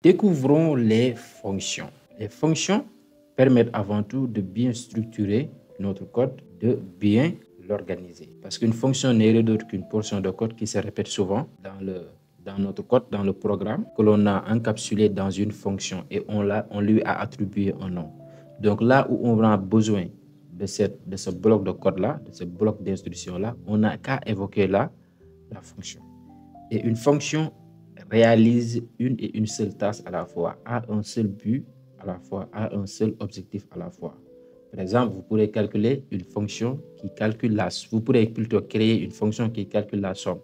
Découvrons les fonctions. Les fonctions permettent avant tout de bien structurer notre code, de bien l'organiser. Parce qu'une fonction n'est rien d'autre qu'une portion de code qui se répète souvent dans notre code, dans le programme, que l'on a encapsulé dans une fonction et on lui a attribué un nom. Donc là où on a besoin de ce bloc de code-là, de ce bloc d'instruction-là, on n'a qu'à évoquer la fonction. Et une fonction réalise une et une seule tâche à la fois, a un seul but à la fois, a un seul objectif à la fois. Par exemple, vous pourrez calculer une fonction qui calcule vous pourrez plutôt créer une fonction qui calcule la somme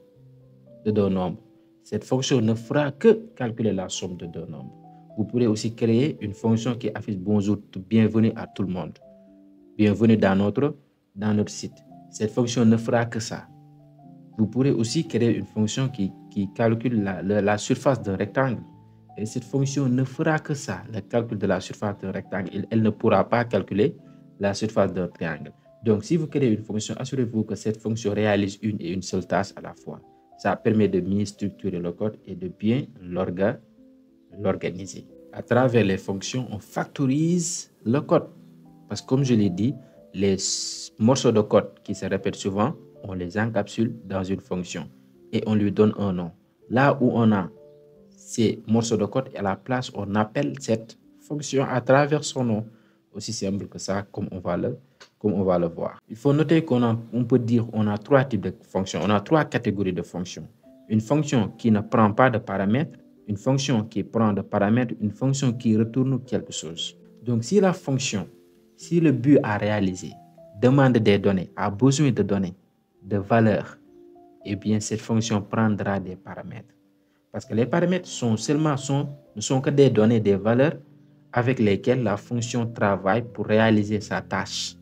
de deux nombres. Cette fonction ne fera que calculer la somme de deux nombres. Vous pourrez aussi créer une fonction qui affiche bonjour, bienvenue à tout le monde. Bienvenue dans notre site. Cette fonction ne fera que ça. Vous pourrez aussi créer une fonction qui calcule la surface d'un rectangle. Et cette fonction ne fera que ça, le calcul de la surface d'un rectangle. Elle ne pourra pas calculer la surface d'un triangle. Donc, si vous créez une fonction, assurez-vous que cette fonction réalise une et une seule tâche à la fois. Ça permet de mieux structurer le code et de bien l'organiser. À travers les fonctions, on factorise le code. Parce que comme je l'ai dit, les morceaux de code qui se répètent souvent, on les encapsule dans une fonction et on lui donne un nom. Là où on a ces morceaux de code, à la place, on appelle cette fonction à travers son nom. Aussi simple que ça, comme on va le voir. Il faut noter qu'on peut dire qu'on a trois types de fonctions. On a trois catégories de fonctions. Une fonction qui ne prend pas de paramètres, une fonction qui prend de paramètres, une fonction qui retourne quelque chose. Donc, si la fonction, si le but à réaliser demande des données, a besoin de données, de valeurs, eh bien, cette fonction prendra des paramètres. Parce que les paramètres ne sont que des données, des valeurs avec lesquelles la fonction travaille pour réaliser sa tâche.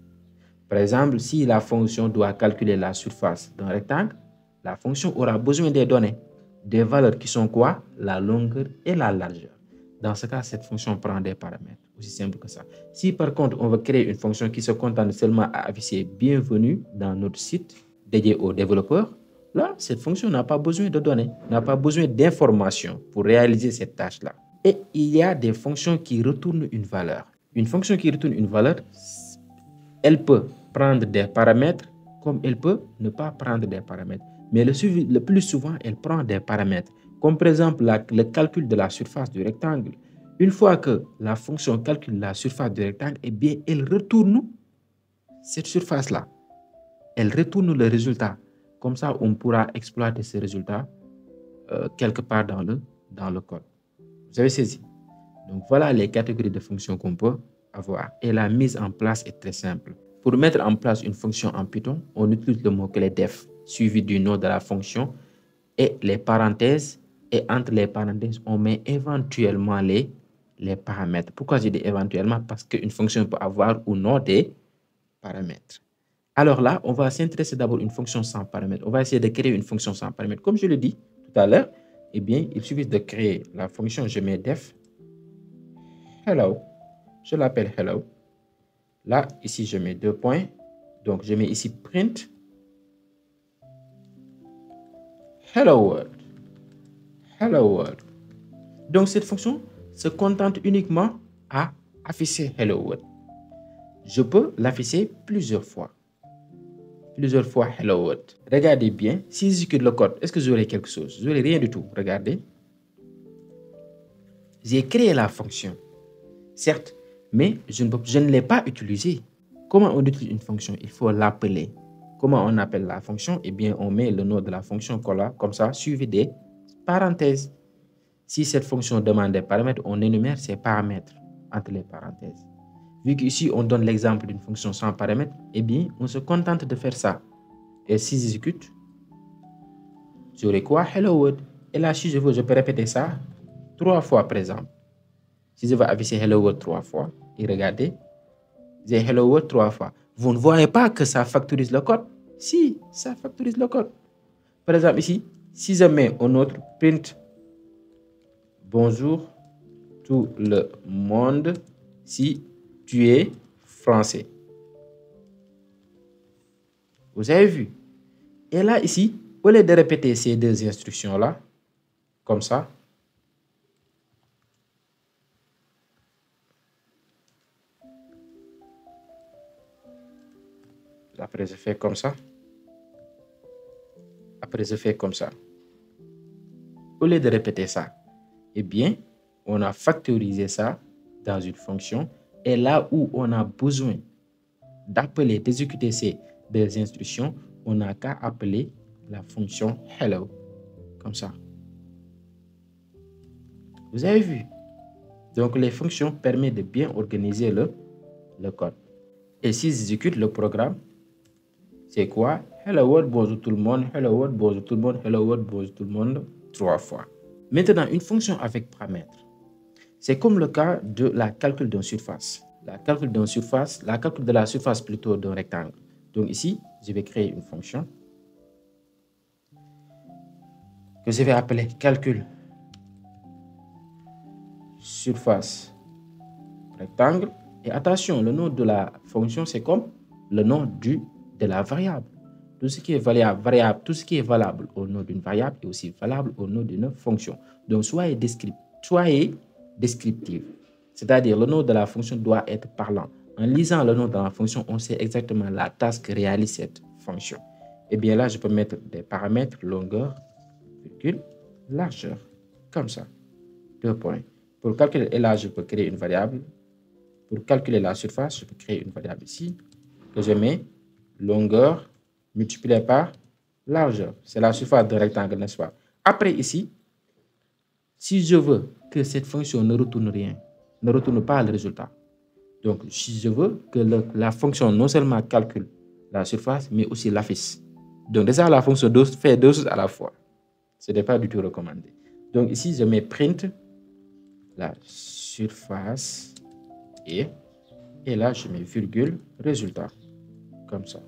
Par exemple, si la fonction doit calculer la surface d'un rectangle, la fonction aura besoin des données, des valeurs qui sont quoi? La longueur et la largeur. Dans ce cas, cette fonction prend des paramètres. Aussi simple que ça. Si par contre, on veut créer une fonction qui se contente seulement à afficher bienvenue dans notre site dédié aux développeurs, là, cette fonction n'a pas besoin de données, n'a pas besoin d'informations pour réaliser cette tâche-là. Et il y a des fonctions qui retournent une valeur. Une fonction qui retourne une valeur, elle peut prendre des paramètres comme elle peut ne pas prendre des paramètres. Mais le plus souvent, elle prend des paramètres. Comme par exemple le calcul de la surface du rectangle. Une fois que la fonction calcule la surface du rectangle, eh bien, elle retourne cette surface-là. Elle retourne le résultat. Comme ça, on pourra exploiter ce résultat quelque part dans le code. Vous avez saisi? Donc, voilà les catégories de fonctions qu'on peut avoir. Et la mise en place est très simple. Pour mettre en place une fonction en Python, on utilise le mot-clé def, suivi du nom de la fonction et les parenthèses. Et entre les parenthèses, on met éventuellement les paramètres. Pourquoi j'ai dit éventuellement? Parce qu'une fonction peut avoir ou non des paramètres. Alors là, on va s'intéresser d'abord à une fonction sans paramètres. On va essayer de créer une fonction sans paramètres. Comme je l'ai dit tout à l'heure, eh bien, il suffit de créer la fonction, je mets def hello. Je l'appelle hello. Là, ici, je mets deux points. Donc, je mets ici print hello world. Hello world. Donc, cette fonction se contente uniquement à afficher hello world. Je peux l'afficher plusieurs fois. Plusieurs fois hello world. Regardez bien, si j'exécute le code, est-ce que j'aurai quelque chose? Je n'aurai rien du tout. Regardez. J'ai créé la fonction. Certes, mais je ne l'ai pas utilisée. Comment on utilise une fonction? Il faut l'appeler. Comment on appelle la fonction? Eh bien, on met le nom de la fonction comme ça, suivi des parenthèses. Si cette fonction demande des paramètres, on énumère ces paramètres entre les parenthèses. Vu qu'ici, on donne l'exemple d'une fonction sans paramètres, eh bien, on se contente de faire ça. Et si j'exécute, j'aurai quoi? Hello world. Et là, si je veux, je peux répéter ça 3 fois, par exemple. Si je veux afficher hello world 3 fois, et regardez, j'ai hello world 3 fois. Vous ne voyez pas que ça factorise le code? Si, ça factorise le code. Par exemple, ici, si je mets un autre print bonjour tout le monde si tu es français. Vous avez vu? Et là, ici, au lieu de répéter ces deux instructions-là, comme ça, Après, je fais comme ça. Après, je fais comme ça. Au lieu de répéter ça, eh bien, on a factorisé ça dans une fonction. Et là où on a besoin d'appeler, d'exécuter ces deux instructions, on n'a qu'à appeler la fonction hello, comme ça. Vous avez vu? Donc, les fonctions permettent de bien organiser le code. Et si j'exécute le programme, c'est quoi? Hello world, bonjour tout le monde. Hello world, bonjour tout le monde. Hello world, bonjour tout le monde. 3 fois. Maintenant, une fonction avec paramètres. C'est comme le cas de la calcul d'une surface. La calcul de la surface plutôt d'un rectangle. Donc ici, je vais créer une fonction que je vais appeler calcul surface rectangle. Et attention, le nom de la fonction, c'est comme le nom de la variable. Tout ce qui est tout ce qui est valable au nom d'une variable est aussi valable au nom d'une fonction. Donc, soyez descriptif. C'est-à-dire, le nom de la fonction doit être parlant. En lisant le nom de la fonction, on sait exactement la tâche que réalise cette fonction. Et bien là, je peux mettre des paramètres longueur, virgule, largeur, comme ça. 2 points. Pour calculer, et là, je peux créer une variable. Pour calculer la surface, je peux créer une variable ici que je mets longueur multiplié par largeur. C'est la surface d'un rectangle, n'est-ce pas? Après, ici, si je veux que cette fonction ne retourne rien, ne retourne pas le résultat. Donc, si je veux que la fonction non seulement calcule la surface, mais aussi l'affiche. Donc, déjà, la fonction fait deux choses à la fois. Ce n'est pas du tout recommandé. Donc, ici, je mets print la surface et là, je mets virgule résultat. Comme ça.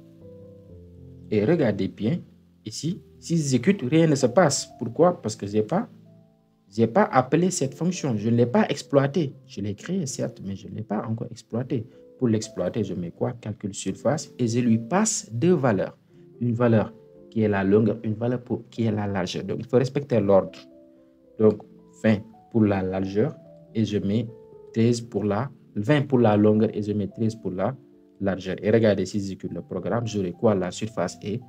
Et regardez bien, ici, si j'exécute, rien ne se passe. Pourquoi? Parce que je n'ai pas appelé cette fonction. Je ne l'ai pas exploitée. Je l'ai créée, certes, mais je ne l'ai pas encore exploitée. Pour l'exploiter, je mets quoi? Calcul surface et je lui passe deux valeurs. Une valeur qui est la longueur, une valeur qui est la largeur. Donc, il faut respecter l'ordre. Donc, 20 pour la largeur et je mets 13 pour 20 pour la longueur et je mets 13 pour la largeur. Et regardez, si j'exécute le programme, j'aurai quoi? La surface est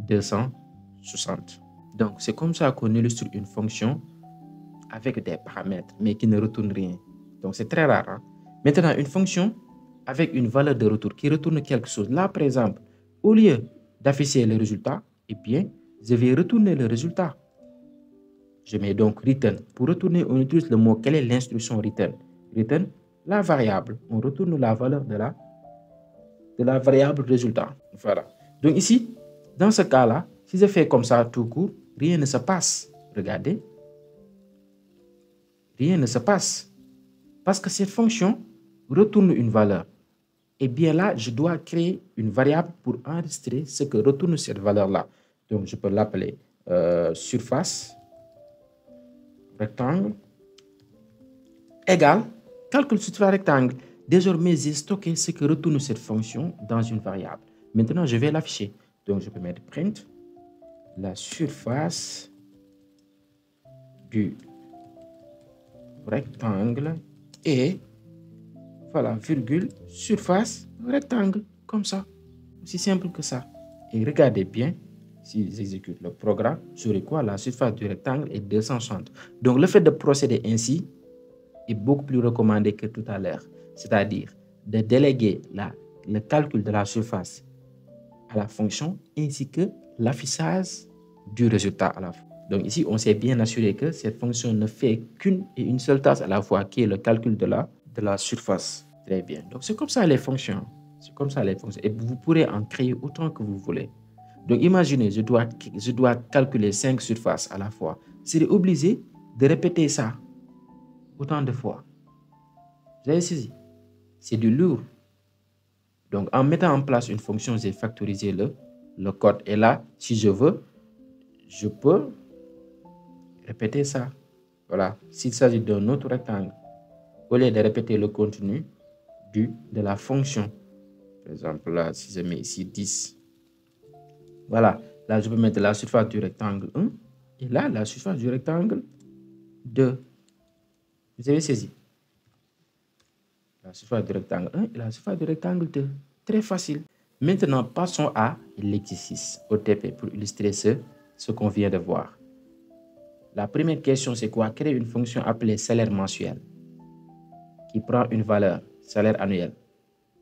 260. Donc, c'est comme ça qu'on illustre une fonction avec des paramètres, mais qui ne retourne rien. Donc, c'est très rare. Hein? Maintenant, une fonction avec une valeur de retour qui retourne quelque chose. Là, par exemple, au lieu d'afficher le résultat, eh bien, je vais retourner le résultat. Je mets donc return. Pour retourner, on utilise le mot. Quelle est l'instruction return? Return, la variable. On retourne la valeur de la variable résultat. Voilà. Donc ici, dans ce cas-là, si je fais comme ça tout court, rien ne se passe. Regardez. Rien ne se passe. Parce que cette fonction retourne une valeur. Et bien là, je dois créer une variable pour enregistrer ce que retourne cette valeur-là. Donc, je peux l'appeler surface rectangle égale calcul surface rectangle. Désormais, j'ai stocké ce que retourne cette fonction dans une variable. Maintenant, je vais l'afficher. Donc, je peux mettre print la surface du rectangle et voilà, virgule, surface rectangle, comme ça. Aussi simple que ça. Et regardez bien, si j'exécute le programme, j'aurai quoi? La surface du rectangle est 260. Donc, le fait de procéder ainsi est beaucoup plus recommandé que tout à l'heure. C'est-à-dire de déléguer le calcul de la surface à la fonction ainsi que l'affichage du résultat à la fin. Donc ici, on s'est bien assuré que cette fonction ne fait qu'une et une seule tâche à la fois, qui est le calcul de la surface. Très bien. Donc c'est comme ça les fonctions. C'est comme ça les fonctions. Et vous pourrez en créer autant que vous voulez. Donc imaginez, je dois calculer 5 surfaces à la fois. Je serai obligé de répéter ça autant de fois. Vous avez saisi? C'est du lourd. Donc, en mettant en place une fonction, j'ai factorisé le code. Et là, si je veux, je peux répéter ça. Voilà. S'il s'agit d'un autre rectangle, au lieu de répéter le contenu de la fonction, par exemple, là, si je mets ici 10, voilà. Là, je peux mettre la surface du rectangle 1 et là, la surface du rectangle 2. Vous avez saisi? La surface du rectangle 1 et la surface du rectangle 2. Très facile. Maintenant, passons à l'exercice OTP pour illustrer ce qu'on vient de voir. La première question, c'est quoi? Créer une fonction appelée salaire mensuel qui prend une valeur, salaire annuel.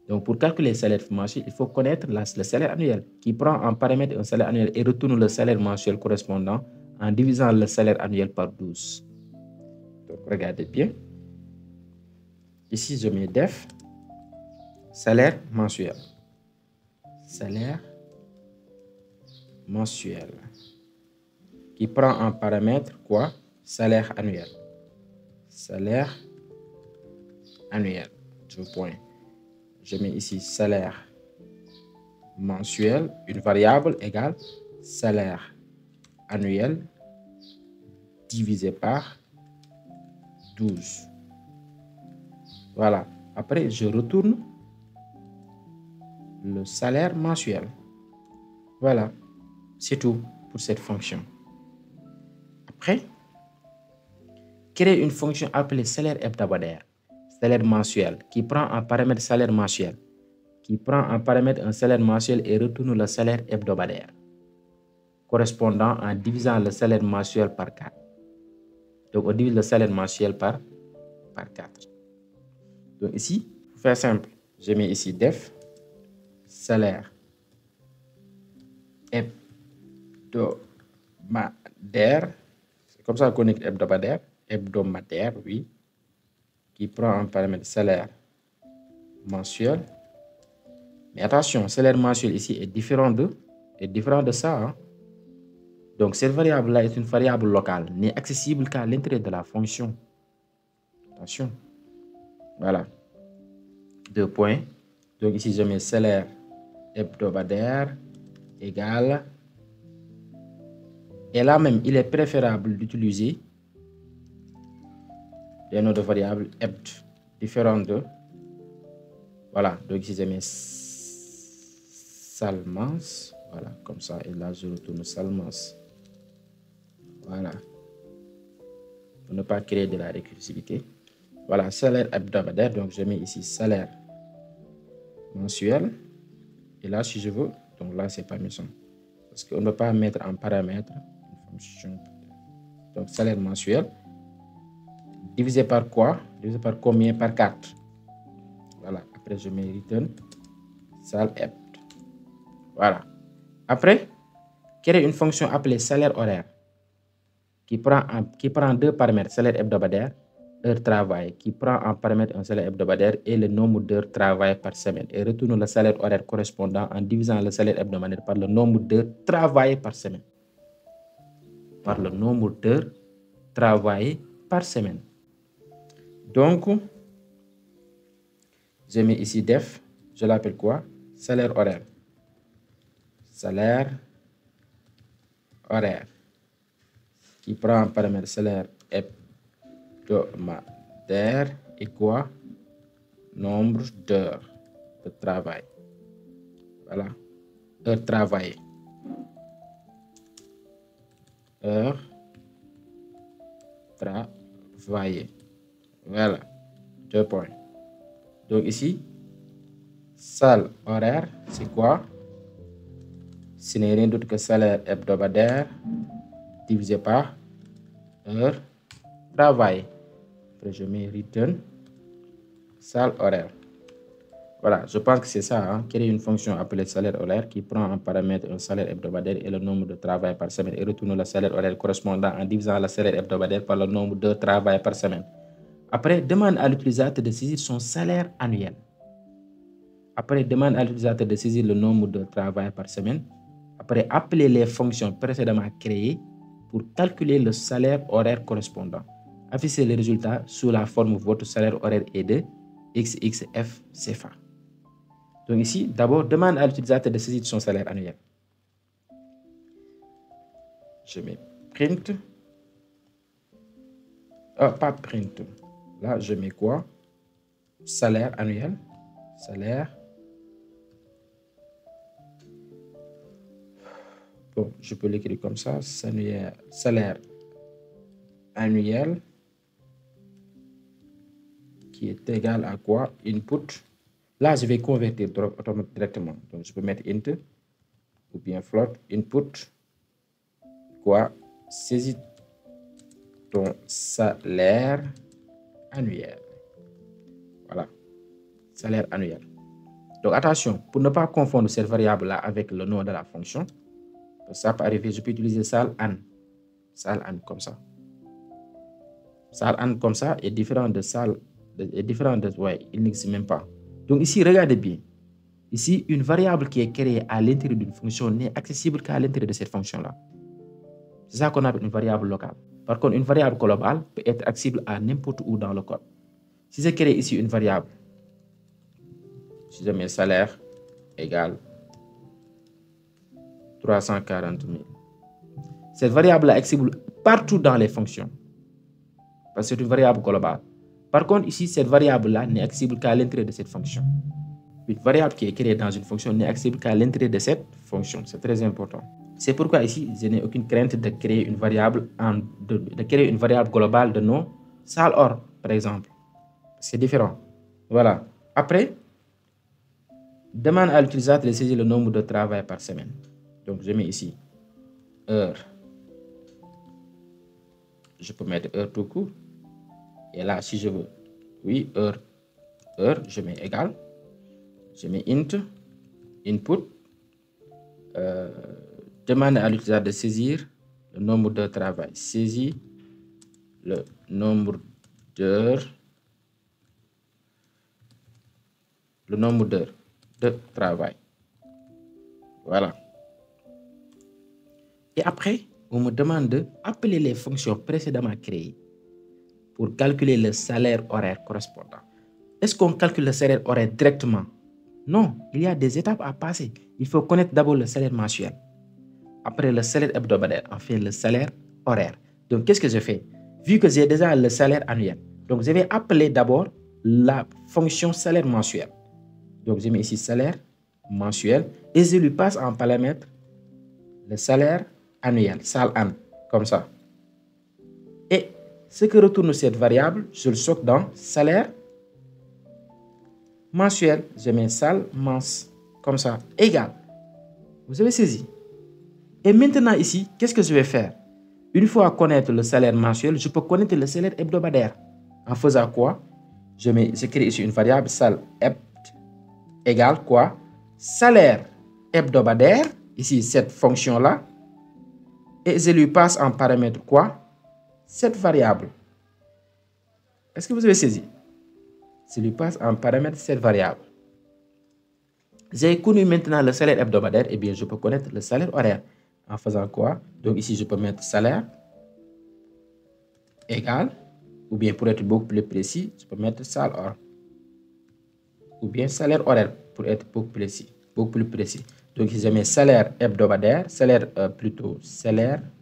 Donc, pour calculer le salaire mensuel, il faut connaître le salaire annuel qui prend en paramètre un salaire annuel et retourne le salaire mensuel correspondant en divisant le salaire annuel par 12. Donc, regardez bien. Ici, je mets def salaire mensuel. Salaire mensuel qui prend en paramètre quoi? Salaire annuel. Salaire annuel. Deux points. Je mets ici salaire mensuel, une variable égale salaire annuel divisé par 12. Voilà. Après, je retourne le salaire mensuel. Voilà. C'est tout pour cette fonction. Après, créer une fonction appelée salaire hebdomadaire, salaire mensuel, qui prend en paramètre salaire mensuel, qui prend en paramètre un salaire mensuel et retourne le salaire hebdomadaire, correspondant en divisant le salaire mensuel par 4. Donc, on divise le salaire mensuel par 4. Donc, ici, pour faire simple, je mets ici def salaire hebdomadaire. C'est comme ça qu'on écrit hebdomadaire. Hebdomadaire, oui. Qui prend en paramètre salaire mensuel. Mais attention, salaire mensuel ici est différent de ça. Hein? Donc, cette variable-là est une variable locale, n'est accessible qu'à l'intérieur de la fonction. Attention. Voilà. 2 points. Donc, ici, je mets salaire hebdomadaire égale. Et là même, il est préférable d'utiliser des noms de variables hebd différentes de. Voilà. Donc, ici, je mets salmans. Voilà, comme ça. Et là, je retourne salmans. Voilà. Pour ne pas créer de la récursivité. Voilà, salaire hebdomadaire. Donc, je mets ici salaire mensuel. Et là, si je veux, donc là, c'est pas mission. Parce qu'on ne peut pas mettre en paramètre une fonction. Donc, salaire mensuel. Divisé par quoi? Divisé par combien? Par 4. Voilà. Après, je mets return sal hebd. Voilà. Après, créer une fonction appelée salaire horaire qui prend deux paramètres, salaire hebdomadaire, heure travail, qui prend en paramètre un salaire hebdomadaire et le nombre d'heures travaillées par semaine et retourne le salaire horaire correspondant en divisant le salaire hebdomadaire par le nombre d'heures travaillées par semaine. Par le nombre d'heures travaillées par semaine. Donc, je mets ici def, je l'appelle quoi? Salaire horaire. Salaire horaire qui prend en paramètre salaire hebdomadaire et quoi? Nombre d'heures de travail. Voilà. Heures travaillées. Heures travaillées. Voilà. 2 points. Donc ici, sal horaire, c'est quoi? Ce n'est rien d'autre que salaire hebdomadaire divisé par heure travail. Après, je mets return sal horaire. Voilà, je pense que c'est ça. Hein? Créer une fonction appelée salaire horaire qui prend en paramètre un salaire hebdomadaire et le nombre de travail par semaine et retourne le salaire horaire correspondant en divisant le salaire hebdomadaire par le nombre de travail par semaine. Après, demande à l'utilisateur de saisir son salaire annuel. Après, demande à l'utilisateur de saisir le nombre de travail par semaine. Après, appelez les fonctions précédemment créées pour calculer le salaire horaire correspondant. Affichez les résultats sous la forme votre salaire horaire est de XXF CFA. Donc ici, d'abord, demande à l'utilisateur de saisir son salaire annuel. Je mets print. Pas print. Là, je mets quoi? Salaire annuel. Salaire. Bon, je peux l'écrire comme ça. Salaire annuel qui est égal à quoi? Input. Là, je vais convertir directement. Donc, je peux mettre int ou bien float input. Quoi? Saisis ton salaire annuel. Voilà, salaire annuel. Donc, attention, pour ne pas confondre cette variable-là avec le nom de la fonction, ça peut arriver, je peux utiliser sal_an. Sal_an comme ça. Sal_an comme ça est différent de ouais, il n'existe même pas. Donc ici, regardez bien. Ici, une variable qui est créée à l'intérieur d'une fonction n'est accessible qu'à l'intérieur de cette fonction-là. C'est ça qu'on appelle une variable locale. Par contre, une variable globale peut être accessible à n'importe où dans le code. Si je crée ici une variable, si je mets salaire égale 340 000, cette variable-là est accessible partout dans les fonctions. Parce que c'est une variable globale. Par contre, ici, cette variable-là n'est accessible qu'à l'intérieur de cette fonction. Une variable qui est créée dans une fonction n'est accessible qu'à l'intérieur de cette fonction. C'est très important. C'est pourquoi ici, je n'ai aucune crainte de créer une variable, globale de nom sal_or, par exemple. C'est différent. Voilà. Après, demande à l'utilisateur de saisir le nombre de travail par semaine. Donc, je mets ici heure. Je peux mettre heure tout court. Et là, si je veux, oui, heure, je mets égal. Je mets int, input, demande à l'utilisateur de saisir le nombre de travail. Saisis le nombre d'heures, de travail. Voilà. Et après, on me demande d'appeler les fonctions précédemment créées pour calculer le salaire horaire correspondant. Est-ce qu'on calcule le salaire horaire directement? Non, il y a des étapes à passer. Il faut connaître d'abord le salaire mensuel. Après le salaire hebdomadaire, enfin le salaire horaire. Donc, qu'est-ce que je fais? Vu que j'ai déjà le salaire annuel, donc je vais appeler d'abord la fonction salaire mensuel. Donc, je mets ici salaire mensuel et je lui passe en paramètre le salaire annuel, sal_an, comme ça. Et ce que retourne cette variable, je le stocke dans salaire mensuel. Je mets sal_mens, comme ça, égal. Vous avez saisi? Et maintenant ici, qu'est-ce que je vais faire? Une fois connaître le salaire mensuel, je peux connaître le salaire hebdomadaire. En faisant quoi? Je crée ici une variable sal_hebt égale quoi? Salaire hebdomadaire, ici cette fonction-là, et je lui passe en paramètre quoi? Cette variable. Est-ce que vous avez saisi? Je lui passe en paramètre cette variable. J'ai connu maintenant le salaire hebdomadaire, et bien je peux connaître le salaire horaire. En faisant quoi? Donc ici, je peux mettre salaire égal, ou bien pour être beaucoup plus précis, je peux mettre sal_or. Ou bien salaire horaire pour être beaucoup plus précis. Donc ici, je mets salaire hebdomadaire, salaire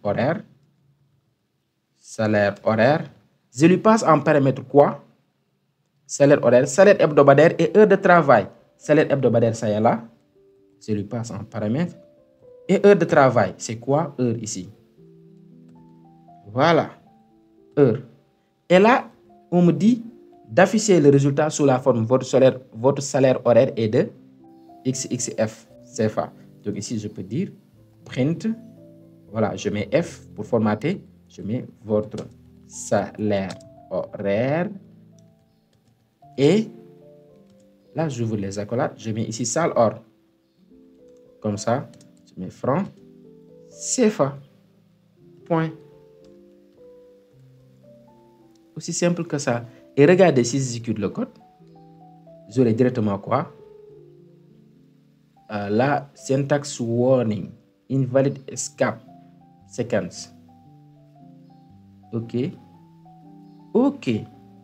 horaire. Salaire horaire. Je lui passe en paramètre quoi? Salaire horaire, salaire hebdomadaire et heure de travail. Salaire hebdomadaire, ça y est là. Je lui passe en paramètre. Et heure de travail, c'est quoi heure ici? Voilà, heure. Et là, on me dit d'afficher le résultat sous la forme votre salaire horaire est de XXF CFA. Donc ici, je peux dire print. Voilà, je mets F pour formater. Je mets votre salaire horaire. Et là, j'ouvre les accolades. Je mets ici sal_or. Comme ça, je mets franc CFA. Point. Aussi simple que ça. Et regardez, si j'exécute le code, j'aurai directement quoi? La syntax warning, invalid escape sequence. OK.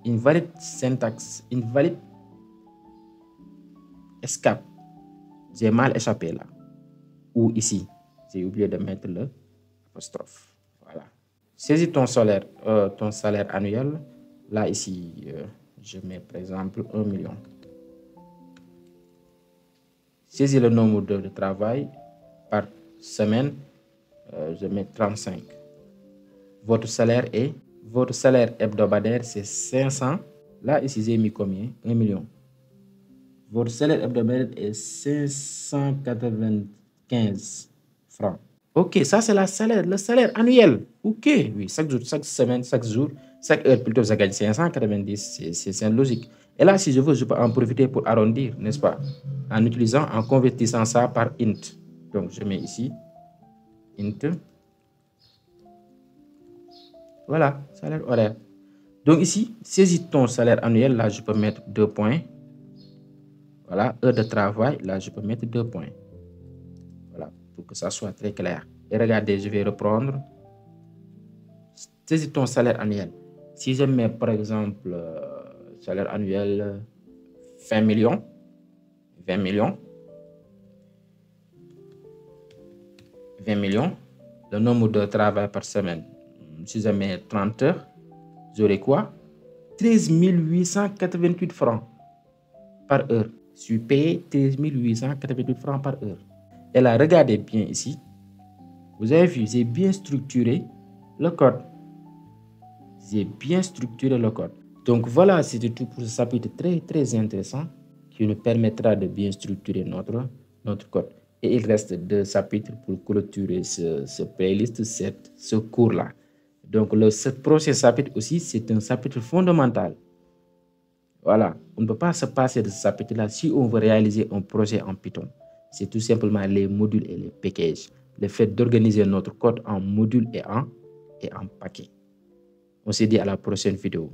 Invalid syntax, invalid escape. J'ai mal échappé là. Ou ici, j'ai oublié de mettre le apostrophe. Voilà. Saisis ton salaire annuel. Là, ici, je mets par exemple 1 million. Saisis le nombre d'heures de travail par semaine. Je mets 35. Votre salaire hebdomadaire, c'est 500. Là, ici, j'ai mis combien? 1 million. Votre salaire hebdomadaire est 595 francs. Ok, ça c'est le salaire annuel. Ok, oui, chaque jour, chaque semaine, chaque jour, chaque heure plutôt, ça gagne 590, c'est logique. Et là, si je veux, je peux en profiter pour arrondir, n'est-ce pas? En convertissant ça par int. Donc, je mets ici, int. Voilà, salaire horaire. Donc ici, saisis ton salaire annuel, là, je peux mettre 2 points. Voilà, heure de travail, là, je peux mettre 2 points. Voilà, pour que ça soit très clair. Et regardez, je vais reprendre. Saisis ton salaire annuel. Si je mets, par exemple, salaire annuel 20 millions, 20 millions, 20 millions, le nombre de travail par semaine. Si je mets 30 heures, j'aurai quoi? 13 888 francs par heure. Je suis payé 13 888 francs par heure. Et là, regardez bien ici. Vous avez vu, j'ai bien structuré le code. J'ai bien structuré le code. Donc voilà, c'était tout pour ce chapitre très intéressant qui nous permettra de bien structurer notre code. Et il reste 2 chapitres pour clôturer ce playlist, ce cours-là. Donc ce prochain chapitre aussi, c'est un chapitre fondamental. Voilà, on ne peut pas se passer de ce chapitre-là si on veut réaliser un projet en Python. C'est tout simplement les modules et les packages. Le fait d'organiser notre code en modules et en paquets. On se dit à la prochaine vidéo.